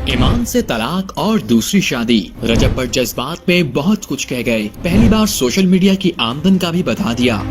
ایمان سے طلاق اور دوسری شادی، رجب بٹ جذبات میں بہت کچھ کہہ گئے، پہلی بار سوشل میڈیا کی آمدن کا بھی بتا دیا۔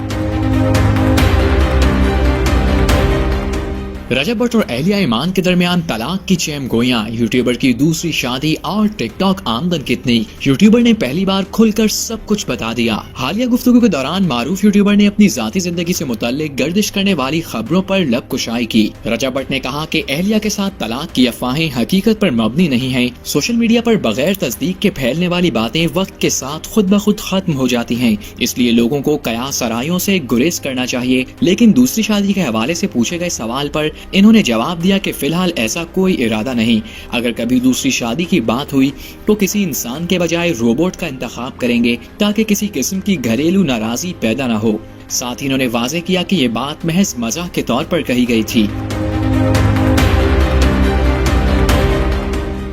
رجب بٹ اور اہلیہ ایمان کے درمیان طلاق کی چیم گوئیاں، یوٹیوبر کی دوسری شادی اور ٹک ٹاک آمدن کتنی، یوٹیوبر نے پہلی بار کھل کر سب کچھ بتا دیا۔ حالیہ گفتگو کے دوران معروف یوٹیوبر نے اپنی ذاتی زندگی سے متعلق گردش کرنے والی خبروں پر لب کشائی کی۔ رجب بٹ نے کہا کہ اہلیہ کے ساتھ طلاق کی افواہیں حقیقت پر مبنی نہیں ہیں، سوشل میڈیا پر بغیر تصدیق کے پھیلنے والی باتیں وقت کے ساتھ خود بخود ختم ہو جاتی ہیں، اس لیے لوگوں کو قیاس آرائیوں سے گریز کرنا چاہیے۔ لیکن دوسری شادی کے حوالے سے پوچھے گئے سوال پر انہوں نے جواب دیا کہ فی الحال ایسا کوئی ارادہ نہیں، اگر کبھی دوسری شادی کی بات ہوئی تو کسی انسان کے بجائے روبوٹ کا انتخاب کریں گے تاکہ کسی قسم کی گھریلو ناراضی پیدا نہ ہو۔ ساتھ ہی انہوں نے واضح کیا کہ یہ بات محض مزاح کے طور پر کہی گئی تھی۔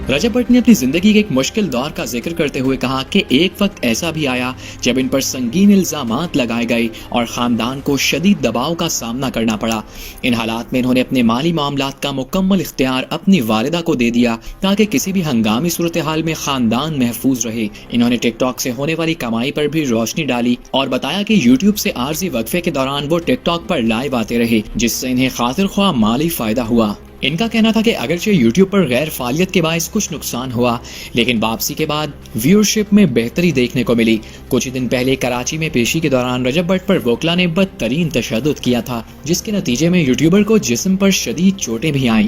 رجب بٹ نے اپنی زندگی کے ایک مشکل دور کا ذکر کرتے ہوئے کہا کہ ایک وقت ایسا بھی آیا جب ان پر سنگین الزامات لگائے گئے اور خاندان کو شدید دباؤ کا سامنا کرنا پڑا۔ ان حالات میں انہوں نے اپنے مالی معاملات کا مکمل اختیار اپنی والدہ کو دے دیا تاکہ کسی بھی ہنگامی صورتحال میں خاندان محفوظ رہے۔ انہوں نے ٹک ٹاک سے ہونے والی کمائی پر بھی روشنی ڈالی اور بتایا کہ یوٹیوب سے عارضی وقفے کے دوران وہ ٹک ٹاک پر لائیو آتے رہے، جس سے انہیں خاطر خواہ مالی فائدہ ہوا۔ ان کا کہنا تھا کہ اگرچہ یوٹیوب پر غیر فعالیت کے باعث کچھ نقصان ہوا، لیکن واپسی کے بعد ویورشپ میں بہتری دیکھنے کو ملی۔ کچھ دن پہلے کراچی میں پیشی کے دوران رجب بٹ پر وکلا نے بدترین تشدد کیا تھا، جس کے نتیجے میں یوٹیوبر کو جسم پر شدید چوٹیں بھی آئیں۔